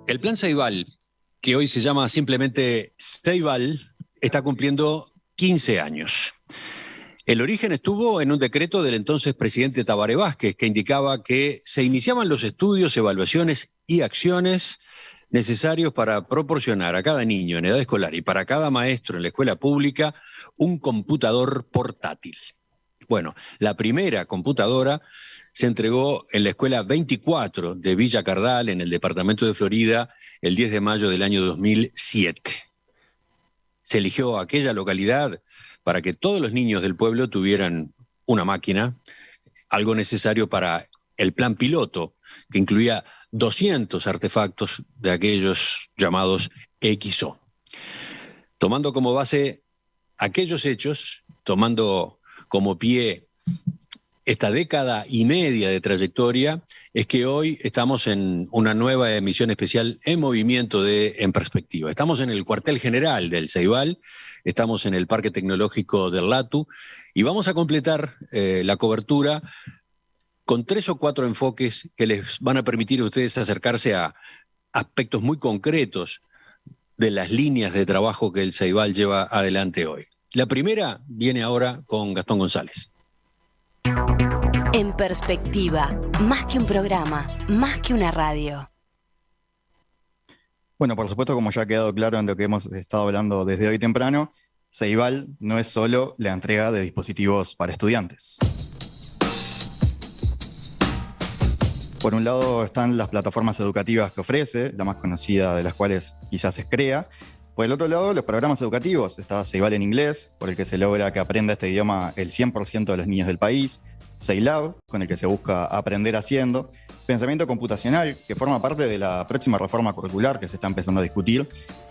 El Plan Ceibal, que hoy se llama simplemente Ceibal, está cumpliendo 15 años. El origen estuvo en un decreto del entonces presidente Tabaré Vázquez, que indicaba que se iniciaban los estudios, evaluaciones y acciones necesarios para proporcionar a cada niño en edad escolar y para cada maestro en la escuela pública un computador portátil. Bueno, la primera computadora se entregó en la escuela 24 de Villa Cardal, en el departamento de Florida, el 10 de mayo del año 2007. Se eligió aquella localidad para que todos los niños del pueblo tuvieran una máquina, algo necesario para el plan piloto, que incluía 200 artefactos de aquellos llamados XO. Tomando como base aquellos hechos, tomando como pie esta década y media de trayectoria, es que hoy estamos en una nueva emisión especial en movimiento de En Perspectiva. Estamos en el cuartel general del Ceibal, estamos en el Parque Tecnológico del Latu y vamos a completar la cobertura con 3 o 4 enfoques que les van a permitir a ustedes acercarse a aspectos muy concretos de las líneas de trabajo que el Ceibal lleva adelante hoy. La primera viene ahora con Gastón González. En Perspectiva, más que un programa, más que una radio. Bueno, por supuesto, como ya ha quedado claro en lo que hemos estado hablando desde hoy temprano, Ceibal no es solo la entrega de dispositivos para estudiantes. Por un lado están las plataformas educativas que ofrece, la más conocida de las cuales quizás es CREA. Por el otro lado, los programas educativos. Está Ceibal en inglés, por el que se logra que aprenda este idioma el 100% de los niños del país. Ceilab, con el que se busca aprender haciendo. Pensamiento computacional, que forma parte de la próxima reforma curricular que se está empezando a discutir.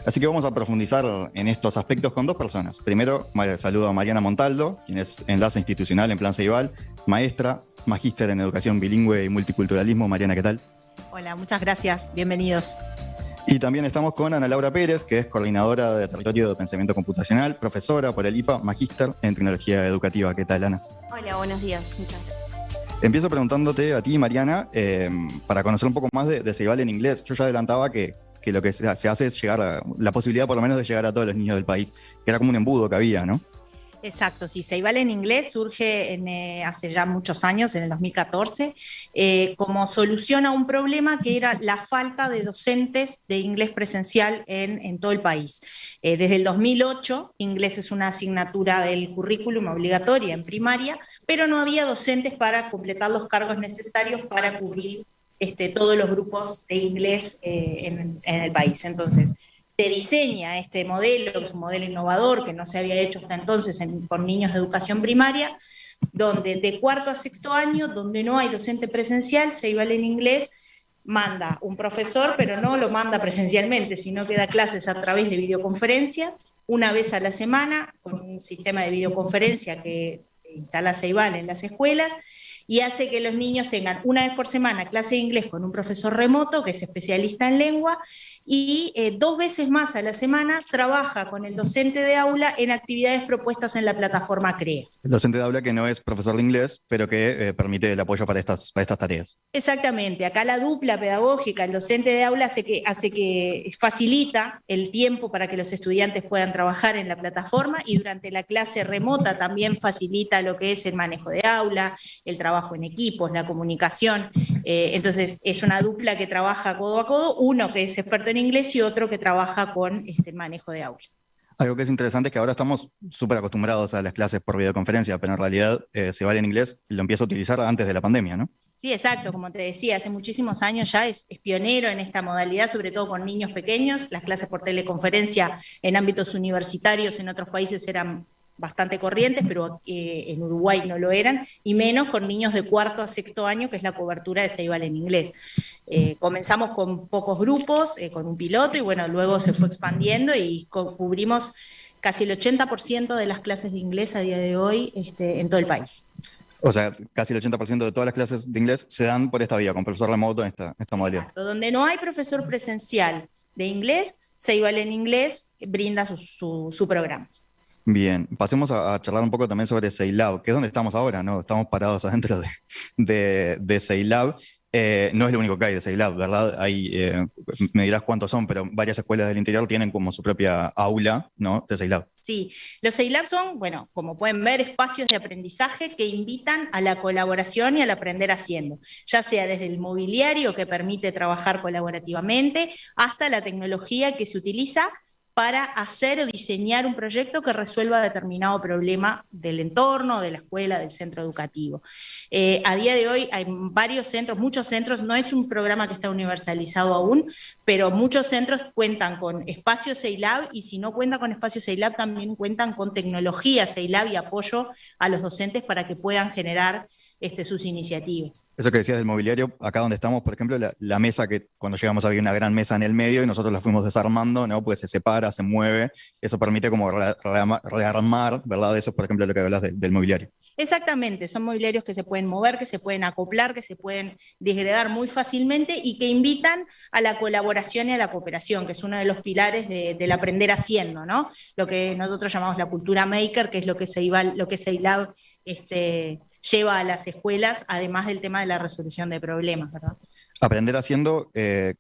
Así que vamos a profundizar en estos aspectos con 2 personas. Primero, saludo a Mariana Montaldo, quien es enlace institucional en Plan Ceibal, maestra, magíster en educación bilingüe y multiculturalismo. Mariana, ¿qué tal? Hola, muchas gracias. Bienvenidos. Y también estamos con Ana Laura Pérez, que es coordinadora de territorio de pensamiento computacional, profesora por el IPA, magíster en tecnología educativa. ¿Qué tal, Ana? Hola, buenos días. Muchas gracias. Empiezo preguntándote a ti, Mariana, para conocer un poco más de Ceibal en inglés. Yo ya adelantaba que lo que se hace es llegar a la posibilidad por lo menos de llegar a todos los niños del país, que era como un embudo que había, ¿no? Exacto, sí, Ceibal en inglés surge hace ya muchos años, en el 2014, como solución a un problema que era la falta de docentes de inglés presencial en todo el país. Desde el 2008, inglés es una asignatura del currículum obligatoria en primaria, pero no había docentes para completar los cargos necesarios para cubrir todos los grupos de inglés en el país. Entonces, se diseña este modelo, que es un modelo innovador que no se había hecho hasta entonces con niños de educación primaria, donde de cuarto a sexto año, donde no hay docente presencial, Ceibal en inglés manda un profesor, pero no lo manda presencialmente, sino que da clases a través de videoconferencias, una vez a la semana, con un sistema de videoconferencia que instala Ceibal en las escuelas, y hace que los niños tengan una vez por semana clase de inglés con un profesor remoto que es especialista en lengua y 2 veces más a la semana trabaja con el docente de aula en actividades propuestas en la plataforma CREA. El docente de aula que no es profesor de inglés, pero que permite el apoyo para estas tareas. Exactamente, acá la dupla pedagógica, el docente de aula hace que facilita el tiempo para que los estudiantes puedan trabajar en la plataforma y durante la clase remota también facilita lo que es el manejo de aula, el trabajo en equipos, la comunicación. Entonces es una dupla que trabaja codo a codo, uno que es experto en inglés y otro que trabaja con el manejo de aula. Algo que es interesante es que ahora estamos súper acostumbrados a las clases por videoconferencia, pero en realidad Ceibal en inglés lo empieza a utilizar antes de la pandemia, ¿no? Sí, exacto, como te decía, hace muchísimos años ya es pionero en esta modalidad, sobre todo con niños pequeños. Las clases por teleconferencia en ámbitos universitarios en otros países eran bastante corrientes, pero en Uruguay no lo eran, y menos con niños de cuarto a sexto año, que es la cobertura de Ceibal en inglés. Comenzamos con pocos grupos, con un piloto, y bueno, luego se fue expandiendo y cubrimos casi el 80% de las clases de inglés a día de hoy en todo el país. O sea, casi el 80% de todas las clases de inglés se dan por esta vía, con profesor remoto en esta modalidad. Exacto. Donde no hay profesor presencial de inglés, Ceibal en inglés brinda su programa. Bien, pasemos a charlar un poco también sobre Ceilab, que es donde estamos ahora, ¿no? Estamos parados adentro de Ceilab. No es lo único que hay de Ceilab, ¿verdad? Me dirás cuántos son, pero varias escuelas del interior tienen como su propia aula, ¿no?, de Ceilab. Sí, los CEILAB son, bueno, como pueden ver, espacios de aprendizaje que invitan a la colaboración y al aprender haciendo, ya sea desde el mobiliario que permite trabajar colaborativamente, hasta la tecnología que se utiliza para hacer o diseñar un proyecto que resuelva determinado problema del entorno, de la escuela, del centro educativo. A día de hoy hay varios centros, muchos centros, no es un programa que está universalizado aún, pero muchos centros cuentan con espacios CEILAB y si no cuentan con espacios CEILAB también cuentan con tecnología CEILAB y apoyo a los docentes para que puedan generar sus iniciativas. Eso que decías del mobiliario, acá donde estamos, por ejemplo, la mesa que cuando llegamos había una gran mesa en el medio y nosotros la fuimos desarmando, ¿no? Pues se separa, se mueve, eso permite como rearmar, ¿verdad? Eso es, por ejemplo, lo que hablas del mobiliario. Exactamente, son mobiliarios que se pueden mover, que se pueden acoplar, que se pueden disgregar muy fácilmente y que invitan a la colaboración y a la cooperación, que es uno de los pilares del aprender haciendo, ¿no? Lo que nosotros llamamos la cultura maker, que es lo que CEILAB lleva a las escuelas, además del tema de la resolución de problemas, ¿verdad? Aprender haciendo,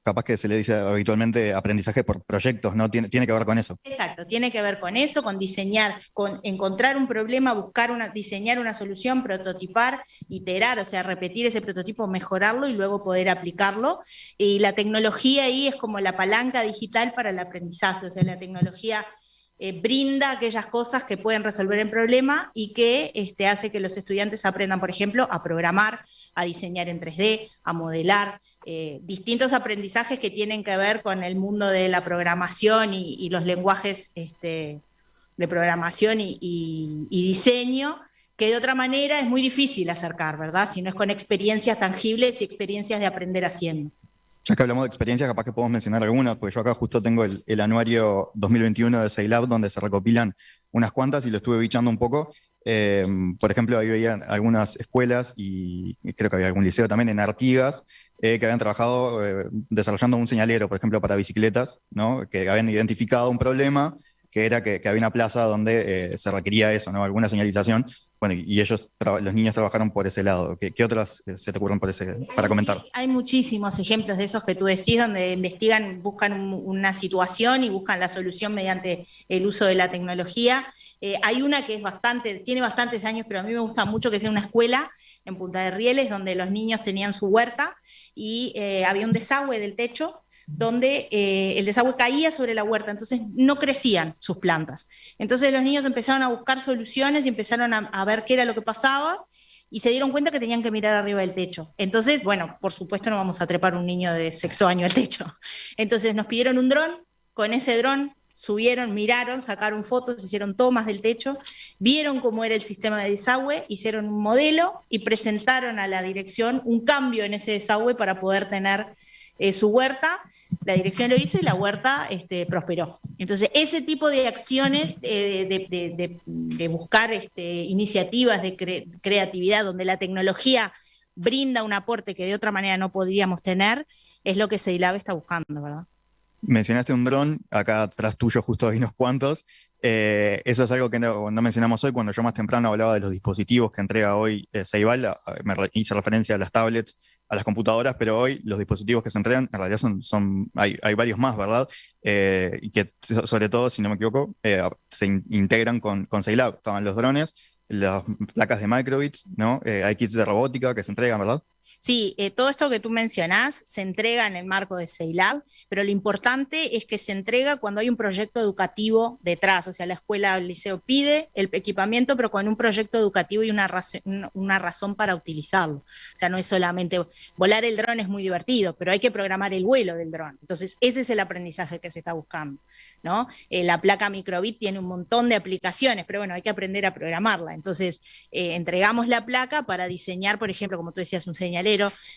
capaz que se le dice habitualmente aprendizaje por proyectos, ¿no? Tiene que ver con eso. Exacto, tiene que ver con eso, con diseñar, con encontrar un problema, diseñar una solución, prototipar, iterar, o sea, repetir ese prototipo, mejorarlo y luego poder aplicarlo. Y la tecnología ahí es como la palanca digital para el aprendizaje, o sea, la tecnología brinda aquellas cosas que pueden resolver el problema y que hace que los estudiantes aprendan, por ejemplo, a programar, a diseñar en 3D, a modelar, distintos aprendizajes que tienen que ver con el mundo de la programación y los lenguajes de programación y diseño, que de otra manera es muy difícil acercar, ¿verdad? Si no es con experiencias tangibles y experiencias de aprender haciendo. Ya que hablamos de experiencias, capaz que podemos mencionar algunas, porque yo acá justo tengo el anuario 2021 de CEILAB, donde se recopilan unas cuantas y lo estuve bichando un poco. Por ejemplo, ahí veía algunas escuelas y creo que había algún liceo también en Artigas, que habían trabajado desarrollando un señalero, por ejemplo, para bicicletas, ¿no? Que habían identificado un problema, que era que había una plaza donde se requería eso, ¿no? Alguna señalización. Bueno, y ellos, los niños trabajaron por ese lado. ¿Qué otras se te ocurren para comentar? Hay muchísimos ejemplos de esos que tú decís, donde investigan, buscan una situación y buscan la solución mediante el uso de la tecnología. Hay una que tiene bastantes años, pero a mí me gusta mucho, que es una escuela en Punta de Rieles, donde los niños tenían su huerta y había un desagüe del techo, donde el desagüe caía sobre la huerta, entonces no crecían sus plantas. Entonces los niños empezaron a buscar soluciones y empezaron a ver qué era lo que pasaba y se dieron cuenta que tenían que mirar arriba del techo. Entonces, bueno, por supuesto no vamos a trepar un niño de sexto año al techo. Entonces nos pidieron un dron, con ese dron subieron, miraron, sacaron fotos, hicieron tomas del techo, vieron cómo era el sistema de desagüe, hicieron un modelo y presentaron a la dirección un cambio en ese desagüe para poder tener su huerta. La dirección lo hizo y la huerta prosperó. Entonces, ese tipo de acciones de buscar iniciativas de creatividad, donde la tecnología brinda un aporte que de otra manera no podríamos tener, es lo que CEILAB está buscando, ¿verdad? Mencionaste un dron, acá atrás tuyo justo hay unos cuantos. Eso es algo que no mencionamos hoy. Cuando yo más temprano hablaba de los dispositivos que entrega hoy Ceibal, hice referencia a las tablets, a las computadoras, pero hoy los dispositivos que se entregan en realidad hay varios más, ¿verdad? Y que sobre todo, si no me equivoco, se integran con Ceilab. Estaban los drones, las placas de microbits, ¿no? Hay kits de robótica que se entregan, ¿verdad? Sí, todo esto que tú mencionás se entrega en el marco de CEILAB, pero lo importante es que se entrega cuando hay un proyecto educativo detrás, o sea, la escuela o el liceo pide el equipamiento, pero con un proyecto educativo y una razón para utilizarlo. O sea, no es solamente volar el dron, es muy divertido, pero hay que programar el vuelo del dron. Entonces, ese es el aprendizaje que se está buscando, ¿no? La placa microbit tiene un montón de aplicaciones, pero bueno, hay que aprender a programarla. Entonces, entregamos la placa para diseñar, por ejemplo, como tú decías, un señalero.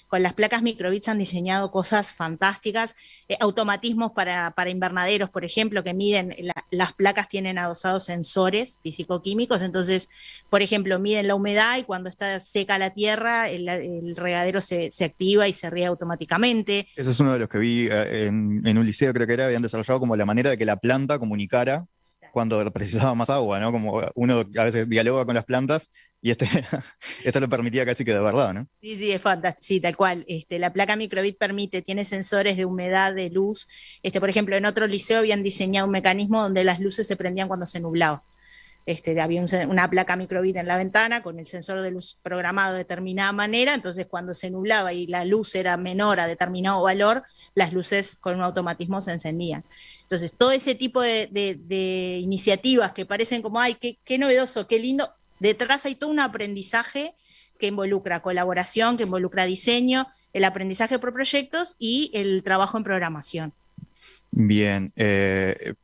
Con las placas microbits han diseñado cosas fantásticas, automatismos para invernaderos, por ejemplo, que miden, las placas tienen adosados sensores físico-químicos, entonces, por ejemplo, miden la humedad y cuando está seca la tierra, el regadero se activa y se riega automáticamente. Ese es uno de los que vi en un liceo, creo que habían desarrollado como la manera de que la planta comunicara cuando precisaba más agua, ¿no? Como uno a veces dialoga con las plantas y esto lo permitía casi que de verdad, ¿no? Sí, sí, es fantástico, sí, tal cual. La placa microbit tiene sensores de humedad, de luz. Por ejemplo, en otro liceo habían diseñado un mecanismo donde las luces se prendían cuando se nublaba. Había una placa microbit en la ventana con el sensor de luz programado de determinada manera, entonces cuando se nublaba y la luz era menor a determinado valor, las luces con un automatismo se encendían. Entonces, todo ese tipo de iniciativas que parecen como, ay, qué novedoso, qué lindo, detrás hay todo un aprendizaje que involucra colaboración, que involucra diseño, el aprendizaje por proyectos y el trabajo en programación. Bien,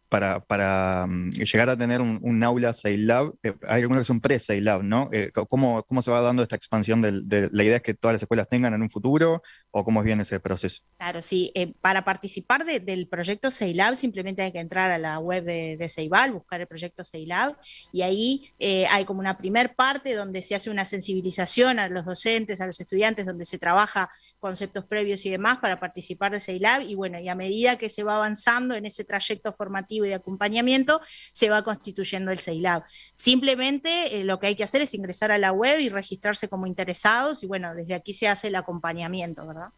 para llegar a tener un aula Sailab, hay algunos que son pre-Sailab, ¿no? ¿Cómo se va dando esta expansión de la idea es que todas las escuelas tengan en un futuro o cómo es bien ese proceso? Claro, sí. Para participar del proyecto Ceilab simplemente hay que entrar a la web de Ceibal, buscar el proyecto Ceilab y ahí hay como una primer parte donde se hace una sensibilización a los docentes, a los estudiantes, donde se trabaja conceptos previos y demás para participar de Ceilab y bueno, y a medida que se va avanzando en ese trayecto formativo y de acompañamiento, se va constituyendo el Ceilab. Simplemente lo que hay que hacer es ingresar a la web y registrarse como interesados y bueno, desde aquí se hace el acompañamiento, ¿verdad?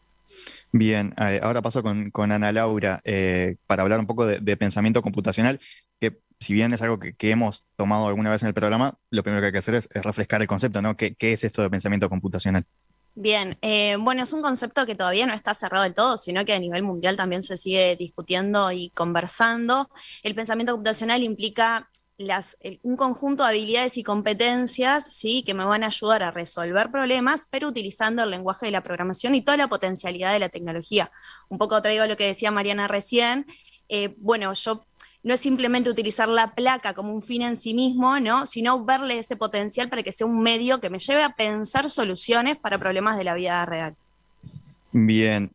Bien, ahora paso con Ana Laura para hablar un poco de pensamiento computacional, que si bien es algo que hemos tomado alguna vez en el programa, lo primero que hay que hacer es refrescar el concepto, ¿no? ¿Qué es esto de pensamiento computacional? Bien, bueno, es un concepto que todavía no está cerrado del todo, sino que a nivel mundial también se sigue discutiendo y conversando. El pensamiento computacional implica un conjunto de habilidades y competencias, ¿sí? Que me van a ayudar a resolver problemas, pero utilizando el lenguaje de la programación y toda la potencialidad de la tecnología. Un poco traigo lo que decía Mariana recién. Bueno, yo no es simplemente utilizar la placa como un fin en sí mismo, ¿no? Sino verle ese potencial para que sea un medio que me lleve a pensar soluciones para problemas de la vida real. Bien,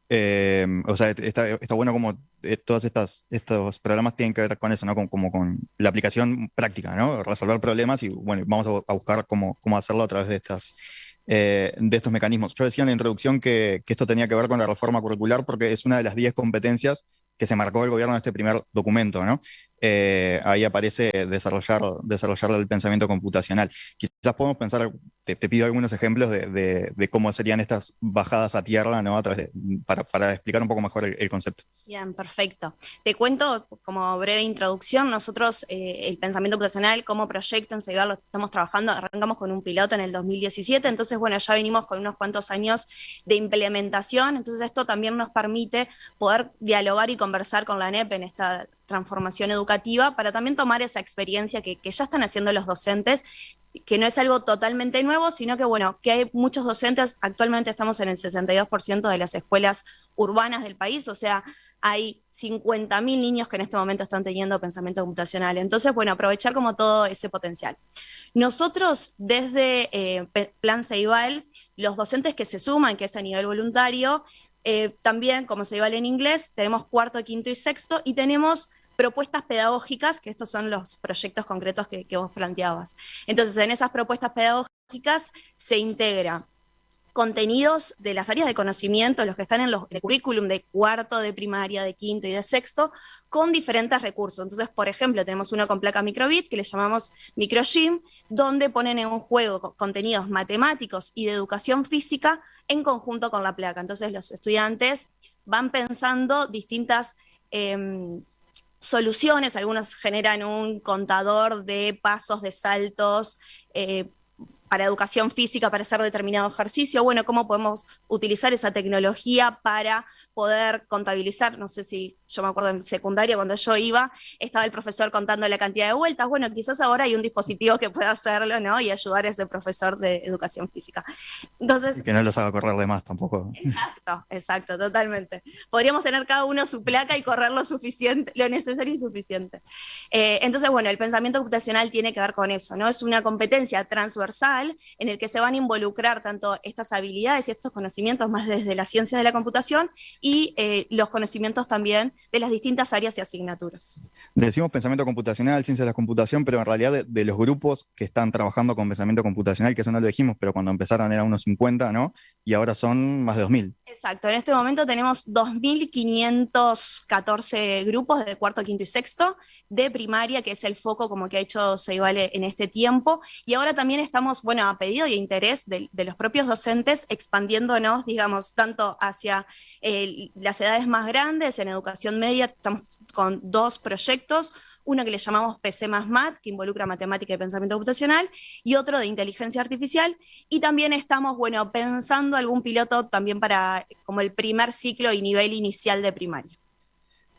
o sea, está bueno como todos estos programas tienen que ver con eso, ¿no? Como con la aplicación práctica, ¿no? Resolver problemas y bueno, vamos a buscar cómo hacerlo a través de estos mecanismos. Yo decía en la introducción que esto tenía que ver con la reforma curricular porque es una de las 10 competencias que se marcó el gobierno en este primer documento, ¿no? Ahí aparece desarrollar el pensamiento computacional. Quizás podemos pensar, te pido algunos ejemplos de cómo serían estas bajadas a tierra, ¿no? Para explicar un poco mejor el concepto. Bien, perfecto. Te cuento como breve introducción, nosotros el pensamiento computacional como proyecto en Ceibal lo estamos trabajando, arrancamos con un piloto en el 2017, entonces bueno, ya venimos con unos cuantos años de implementación, entonces esto también nos permite poder dialogar y conversar con la ANEP en esta transformación educativa para también tomar esa experiencia que ya están haciendo los docentes, que no es algo totalmente nuevo, sino que bueno, que hay muchos docentes, actualmente estamos en el 62% de las escuelas urbanas del país, o sea, hay 50.000 niños que en este momento están teniendo pensamiento computacional. Entonces, bueno, aprovechar como todo ese potencial. Nosotros, desde Plan Ceibal, los docentes que se suman, que es a nivel voluntario, también, como Ceibal en inglés, tenemos cuarto, quinto y sexto, y tenemos propuestas pedagógicas, que estos son los proyectos concretos que vos planteabas. Entonces, en esas propuestas pedagógicas se integra contenidos de las áreas de conocimiento, los que están en el currículum de cuarto, de primaria, de quinto y de sexto, con diferentes recursos. Entonces, por ejemplo, tenemos uno con placa microbit, que le llamamos microgym, donde ponen en un juego contenidos matemáticos y de educación física en conjunto con la placa. Entonces, los estudiantes van pensando distintas soluciones, algunos generan un contador de pasos, de saltos, para educación física, para hacer determinado ejercicio, bueno, cómo podemos utilizar esa tecnología para poder contabilizar, no sé si yo me acuerdo en secundaria cuando yo iba, estaba el profesor contando la cantidad de vueltas, bueno, quizás ahora hay un dispositivo que pueda hacerlo, ¿no? Y ayudar a ese profesor de educación física. Entonces, Y que no los haga correr de más tampoco. Exacto, totalmente. Podríamos tener cada uno su placa y correr lo suficiente, lo necesario y suficiente. Entonces, bueno, el pensamiento computacional tiene que ver con eso, ¿no? Es una competencia transversal en el que se van a involucrar tanto estas habilidades y estos conocimientos más desde la ciencia de la computación y los conocimientos también de las distintas áreas y asignaturas. Decimos pensamiento computacional, ciencia de la computación, pero en realidad de los grupos que están trabajando con pensamiento computacional, que eso no lo dijimos, pero cuando empezaron eran unos 50, ¿no? Y ahora son más de 2000. Exacto, en este momento tenemos 2.514 grupos de cuarto, quinto y sexto de primaria, que es el foco como que ha hecho Ceibal en este tiempo. Y ahora también estamos, bueno, a pedido y a interés de los propios docentes, expandiéndonos, digamos, tanto hacia las edades más grandes, en educación media, estamos con 2 proyectos. Uno que le llamamos PC más Mat, que involucra matemática y pensamiento computacional, y otro de inteligencia artificial. Y también estamos, bueno, pensando algún piloto también para como el primer ciclo y nivel inicial de primaria.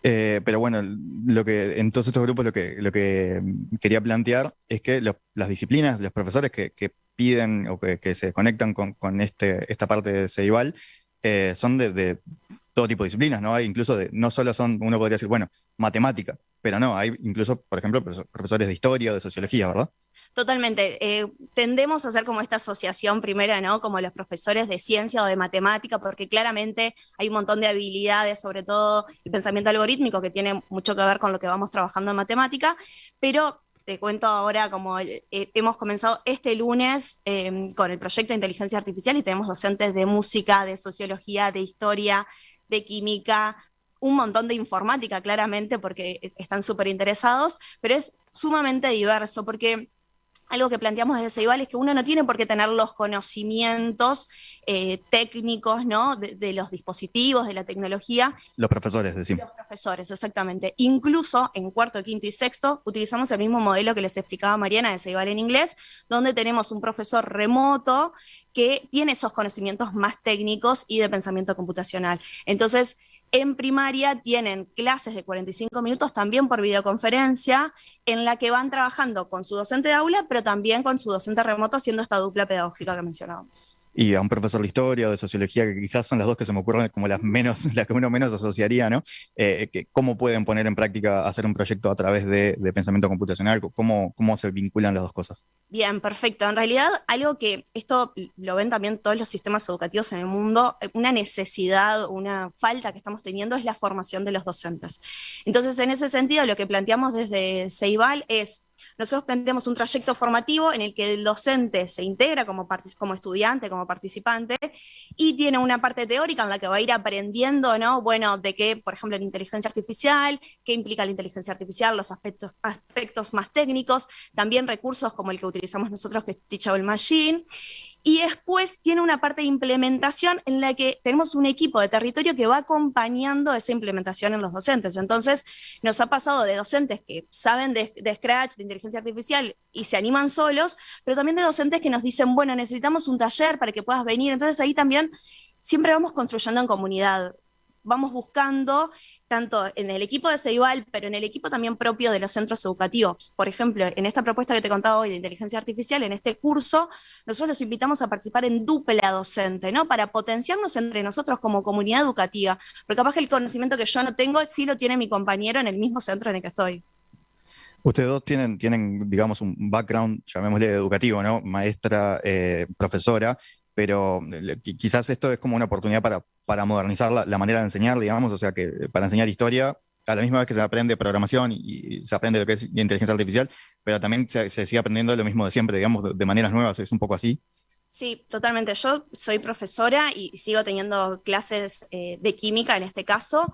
Pero bueno, en todos estos grupos lo que quería plantear es que las disciplinas, los profesores que piden o que se conectan con esta parte de Ceibal, son de todo tipo de disciplinas, ¿no? Hay incluso no solo son, uno podría decir, bueno, matemática, pero no, hay incluso, por ejemplo, profesores de historia o de sociología, ¿verdad? Totalmente. Tendemos a hacer como esta asociación primera, ¿no? Como los profesores de ciencia o de matemática, porque claramente hay un montón de habilidades, sobre todo el pensamiento algorítmico, que tiene mucho que ver con lo que vamos trabajando en matemática, pero te cuento ahora como hemos comenzado este lunes con el proyecto de inteligencia artificial y tenemos docentes de música, de sociología, de historia, de química, un montón de informática, claramente, porque están súper interesados, pero es sumamente diverso, porque algo que planteamos desde Ceibal es que uno no tiene por qué tener los conocimientos técnicos, ¿no? De los dispositivos, de la tecnología. Los profesores, decimos. Los profesores, exactamente. Incluso en cuarto, quinto y sexto utilizamos el mismo modelo que les explicaba Mariana de Ceibal en inglés, donde tenemos un profesor remoto que tiene esos conocimientos más técnicos y de pensamiento computacional. Entonces, en primaria tienen clases de 45 minutos también por videoconferencia, en la que van trabajando con su docente de aula, pero también con su docente remoto haciendo esta dupla pedagógica que mencionábamos. Y a un profesor de historia o de sociología, que quizás son las dos que se me ocurren como las que uno menos asociaría, ¿no? ¿Cómo pueden poner en práctica hacer un proyecto a través de pensamiento computacional? ¿Cómo se vinculan las dos cosas? Bien, perfecto. En realidad, algo que esto lo ven también todos los sistemas educativos en el mundo, una necesidad, una falta que estamos teniendo es la formación de los docentes. Entonces, en ese sentido, lo que planteamos desde Ceibal es, nosotros planteamos un trayecto formativo en el que el docente se integra como estudiante, como participante, y tiene una parte teórica en la que va a ir aprendiendo, ¿no? Bueno, de qué, por ejemplo, la inteligencia artificial, qué implica la inteligencia artificial, los aspectos más técnicos, también recursos como el que utilizamos nosotros, que es Teachable Machine. Y después tiene una parte de implementación en la que tenemos un equipo de territorio que va acompañando esa implementación en los docentes. Entonces, nos ha pasado de docentes que saben de Scratch, de inteligencia artificial, y se animan solos, pero también de docentes que nos dicen, bueno, necesitamos un taller para que puedas venir. Entonces, ahí también siempre vamos construyendo en comunidad. Vamos buscando, tanto en el equipo de Ceibal, pero en el equipo también propio de los centros educativos. Por ejemplo, en esta propuesta que te contaba hoy de inteligencia artificial, en este curso, nosotros los invitamos a participar en dupla docente, ¿no? Para potenciarnos entre nosotros como comunidad educativa. Porque capaz que el conocimiento que yo no tengo, sí lo tiene mi compañero en el mismo centro en el que estoy. Ustedes dos tienen, digamos, un background, llamémosle educativo, ¿no? Maestra, profesora, pero quizás esto es como una oportunidad para modernizar la manera de enseñar, digamos, o sea, que para enseñar historia, a la misma vez que se aprende programación y se aprende lo que es inteligencia artificial, pero también se sigue aprendiendo lo mismo de siempre, digamos, de maneras nuevas, es un poco así. Sí, totalmente. Yo soy profesora y sigo teniendo clases de química en este caso.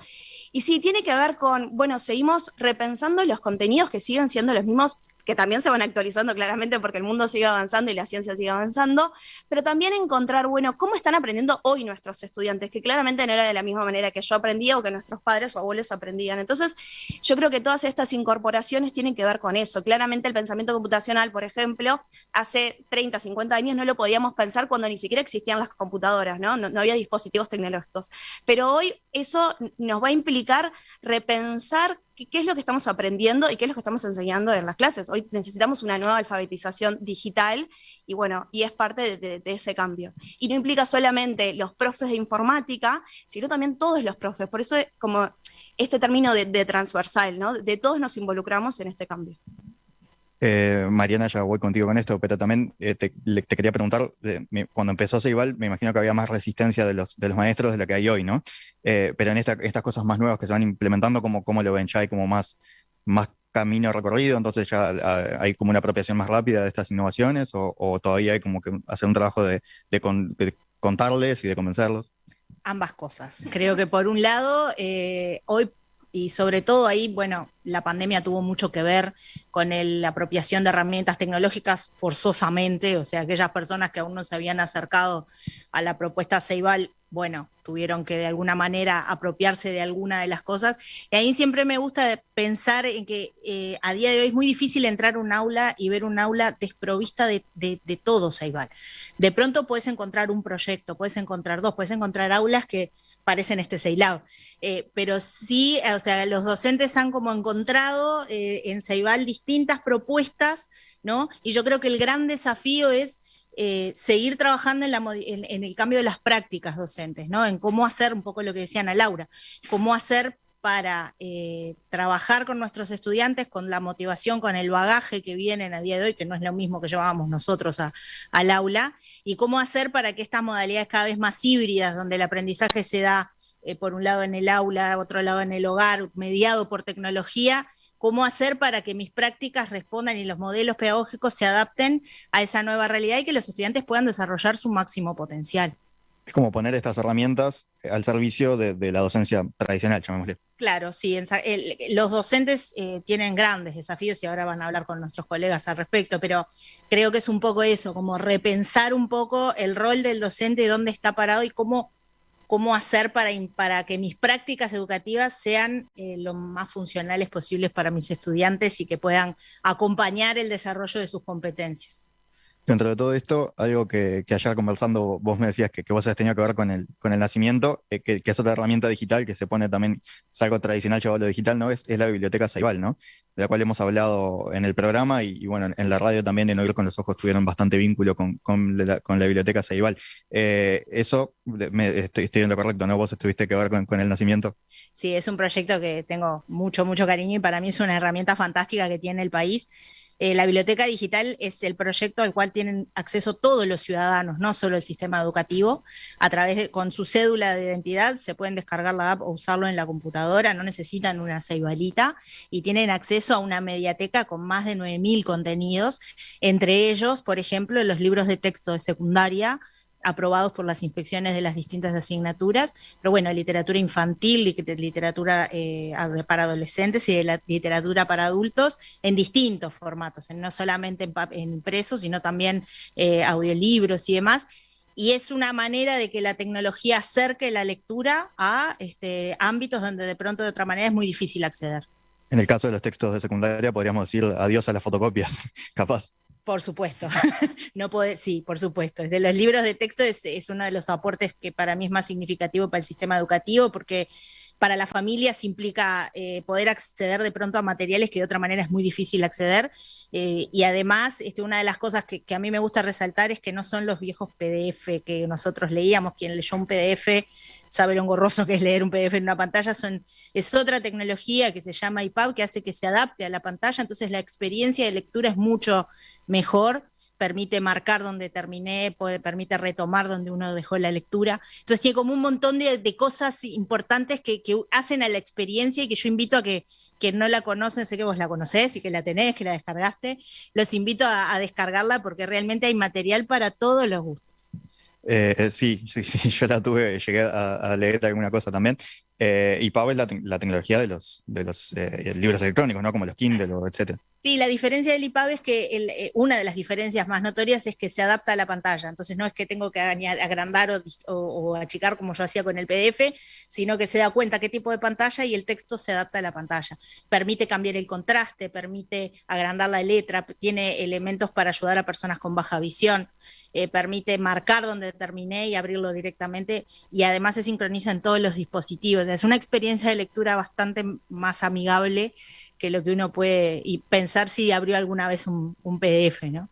Y sí, tiene que ver con, bueno, seguimos repensando los contenidos que siguen siendo los mismos, que también se van actualizando claramente porque el mundo sigue avanzando y la ciencia sigue avanzando, pero también encontrar, bueno, cómo están aprendiendo hoy nuestros estudiantes, que claramente no era de la misma manera que yo aprendía o que nuestros padres o abuelos aprendían. Entonces, yo creo que todas estas incorporaciones tienen que ver con eso. Claramente el pensamiento computacional, por ejemplo, hace 30, 50 años no lo podíamos pensar cuando ni siquiera existían las computadoras, ¿no? No había dispositivos tecnológicos. Pero hoy eso nos va a implicar repensar qué es lo que estamos aprendiendo y qué es lo que estamos enseñando en las clases. Hoy necesitamos una nueva alfabetización digital y bueno, y es parte de ese cambio. Y no implica solamente los profes de informática, sino también todos los profes. Por eso es como este término de transversal, ¿no? De todos nos involucramos en este cambio. Mariana, ya voy contigo con esto, pero también te quería preguntar, cuando empezó Ceibal, me imagino que había más resistencia de los maestros de la que hay hoy, ¿no? Pero en estas cosas más nuevas que se van implementando, ¿cómo lo ven? ¿Ya hay como más camino recorrido, entonces ya hay como una apropiación más rápida de estas innovaciones, o todavía hay como que hacer un trabajo de contarles y de convencerlos? Ambas cosas. Creo que por un lado, hoy y sobre todo ahí, bueno, la pandemia tuvo mucho que ver con la apropiación de herramientas tecnológicas forzosamente, o sea, aquellas personas que aún no se habían acercado a la propuesta Ceibal, bueno, tuvieron que de alguna manera apropiarse de alguna de las cosas. Y ahí siempre me gusta pensar en que a día de hoy es muy difícil entrar a un aula y ver un aula desprovista de todo Ceibal. De pronto puedes encontrar un proyecto, puedes encontrar dos, puedes encontrar aulas que parecen este Ceilab. Pero sí, o sea, los docentes han como encontrado en Ceibal distintas propuestas, ¿no? Y yo creo que el gran desafío es seguir trabajando en el cambio de las prácticas docentes, ¿no? En cómo hacer, un poco lo que decía Ana Laura, cómo hacer para trabajar con nuestros estudiantes, con la motivación, con el bagaje que vienen a día de hoy, que no es lo mismo que llevábamos nosotros al aula, y cómo hacer para que estas modalidades cada vez más híbridas, donde el aprendizaje se da por un lado en el aula, otro lado en el hogar, mediado por tecnología, cómo hacer para que mis prácticas respondan y los modelos pedagógicos se adapten a esa nueva realidad y que los estudiantes puedan desarrollar su máximo potencial. Es como poner estas herramientas al servicio de la docencia tradicional, llamémosle. Claro, sí, los docentes tienen grandes desafíos y ahora van a hablar con nuestros colegas al respecto, pero creo que es un poco eso, como repensar un poco el rol del docente, dónde está parado y cómo hacer para que mis prácticas educativas sean lo más funcionales posibles para mis estudiantes y que puedan acompañar el desarrollo de sus competencias. Dentro de todo esto, algo que ayer conversando vos me decías que vos habías tenido que ver con el nacimiento, que es otra herramienta digital que se pone también, es algo tradicional llevado a lo digital, ¿no? Es la biblioteca Ceibal, ¿no? De la cual hemos hablado en el programa y bueno, en la radio también en Oír con los Ojos tuvieron bastante vínculo con la biblioteca Ceibal. Eso, estoy en lo correcto, ¿no? Vos estuviste que ver con el nacimiento. Sí, es un proyecto que tengo mucho, mucho cariño y para mí es una herramienta fantástica que tiene el país. La biblioteca digital es el proyecto al cual tienen acceso todos los ciudadanos, no solo el sistema educativo. Con su cédula de identidad se pueden descargar la app o usarlo en la computadora, no necesitan una ceibalita y tienen acceso a una mediateca con más de 9.000 contenidos, entre ellos, por ejemplo, los libros de texto de secundaria, aprobados por las inspecciones de las distintas asignaturas, pero bueno, literatura infantil, literatura para adolescentes y de la literatura para adultos en distintos formatos, no solamente en impresos, sino también audiolibros y demás. Y es una manera de que la tecnología acerque la lectura a ámbitos donde de pronto de otra manera es muy difícil acceder. En el caso de los textos de secundaria podríamos decir adiós a las fotocopias, capaz. Por supuesto, sí, por supuesto. De los libros de texto es uno de los aportes que para mí es más significativo para el sistema educativo, porque para las familias implica poder acceder de pronto a materiales que de otra manera es muy difícil acceder, y además una de las cosas que a mí me gusta resaltar es que no son los viejos PDF que nosotros leíamos. Quien leyó un PDF sabe lo engorroso que es leer un PDF en una pantalla. Es otra tecnología que se llama EPUB que hace que se adapte a la pantalla, entonces la experiencia de lectura es mucho mejor, permite marcar donde terminé, permite retomar donde uno dejó la lectura. Entonces tiene como un montón de cosas importantes que hacen a la experiencia y que yo invito a que no la conocen, sé que vos la conocés y que la tenés, que la descargaste, los invito a descargarla porque realmente hay material para todos los gustos. Sí, yo la tuve, llegué a leer alguna cosa también. Y EPUB es la tecnología de los libros electrónicos, ¿no? Como los Kindle o etcétera. Sí, la diferencia del EPUB es que una de las diferencias más notorias es que se adapta a la pantalla. Entonces no es que tengo que agrandar o achicar como yo hacía con el PDF, sino que se da cuenta qué tipo de pantalla y el texto se adapta a la pantalla. Permite cambiar el contraste, permite agrandar la letra, tiene elementos para ayudar a personas con baja visión, permite marcar donde terminé y abrirlo directamente, y además se sincroniza en todos los dispositivos. Es una experiencia de lectura bastante más amigable que lo que uno puede pensar si abrió alguna vez un PDF, ¿no?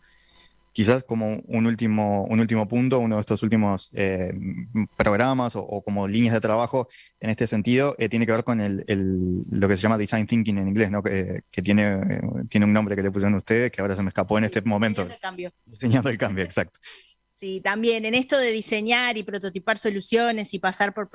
Quizás como un último punto, uno de estos últimos programas o como líneas de trabajo en este sentido, tiene que ver con lo que se llama Design Thinking en inglés, ¿no? Que tiene un nombre que le pusieron ustedes, que ahora se me escapó en este momento. Diseñando el cambio. Diseñando el cambio, exacto. Sí, también en esto de diseñar y prototipar soluciones y pasar por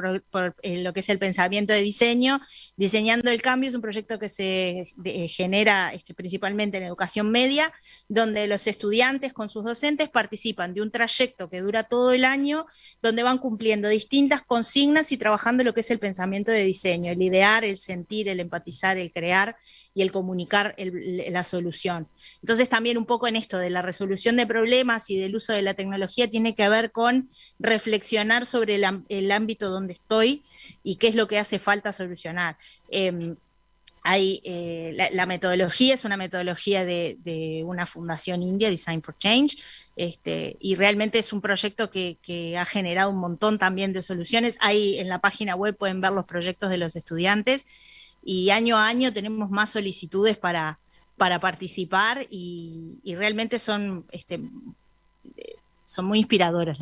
lo que es el pensamiento de diseño, Diseñando el Cambio es un proyecto que se genera principalmente en educación media, donde los estudiantes con sus docentes participan de un trayecto que dura todo el año, donde van cumpliendo distintas consignas y trabajando lo que es el pensamiento de diseño, el idear, el sentir, el empatizar, el crear y el comunicar la solución. Entonces también un poco en esto de la resolución de problemas y del uso de la tecnología tiene que ver con reflexionar sobre el ámbito donde estoy y qué es lo que hace falta solucionar. La metodología es una metodología de una fundación india, Design for Change, y realmente es un proyecto que ha generado un montón también de soluciones. Ahí en la página web pueden ver los proyectos de los estudiantes y año a año tenemos más solicitudes para participar y realmente son muy inspiradoras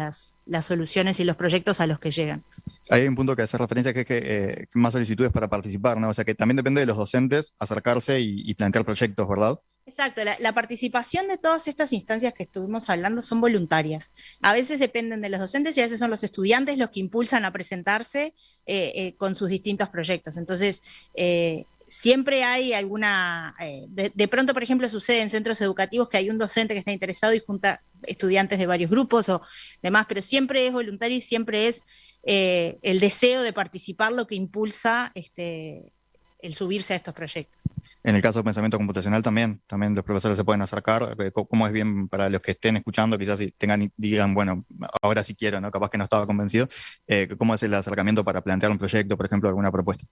las soluciones y los proyectos a los que llegan. Hay un punto que hace referencia que es que más solicitudes para participar, ¿no? O sea que también depende de los docentes acercarse y plantear proyectos, ¿verdad? Exacto, la participación de todas estas instancias que estuvimos hablando son voluntarias. A veces dependen de los docentes y a veces son los estudiantes los que impulsan a presentarse con sus distintos proyectos. Entonces, siempre hay alguna, de pronto, por ejemplo, sucede en centros educativos que hay un docente que está interesado y junta estudiantes de varios grupos o demás, pero siempre es voluntario y siempre es el deseo de participar lo que impulsa el subirse a estos proyectos. En el caso de pensamiento computacional también los profesores se pueden acercar, cómo es bien para los que estén escuchando, quizás si digan, bueno, ahora sí quiero, ¿no? Capaz que no estaba convencido, cómo es el acercamiento para plantear un proyecto, por ejemplo, alguna propuesta.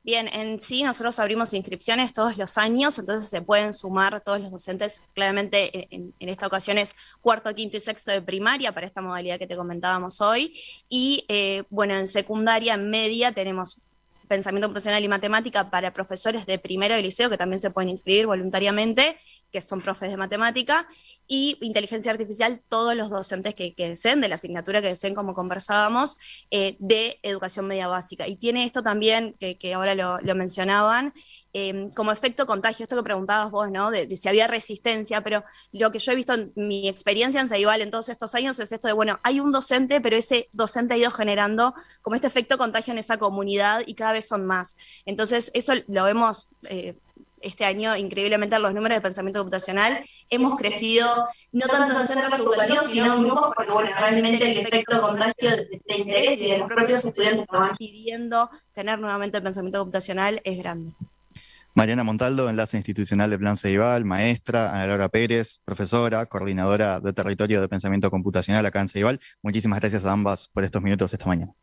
Bien, en sí nosotros abrimos inscripciones todos los años, entonces se pueden sumar todos los docentes, claramente en esta ocasión es cuarto, quinto y sexto de primaria para esta modalidad que te comentábamos hoy, y bueno, en secundaria, en media tenemos pensamiento computacional y matemática para profesores de primero de liceo, que también se pueden inscribir voluntariamente, que son profes de matemática, y inteligencia artificial, todos los docentes que deseen, de la asignatura que deseen, como conversábamos, de educación media básica. Y tiene esto también, que ahora lo mencionaban, como efecto contagio, esto que preguntabas vos, ¿no? De si había resistencia, pero lo que yo he visto en mi experiencia en Ceibal en todos estos años es esto de, bueno, hay un docente, pero ese docente ha ido generando como este efecto contagio en esa comunidad y cada vez son más. Entonces, eso lo vemos este año increíblemente en los números de pensamiento computacional. Hemos crecido no tanto en centros educativos, sino en grupos, porque bueno, realmente el efecto contagio de interés y de los propios estudiantes que van pidiendo tener nuevamente el pensamiento computacional es grande. Mariana Montaldo, enlace institucional de Plan Ceibal, maestra, Ana Laura Pérez, profesora, coordinadora de territorio de pensamiento computacional acá en Ceibal. Muchísimas gracias a ambas por estos minutos esta mañana.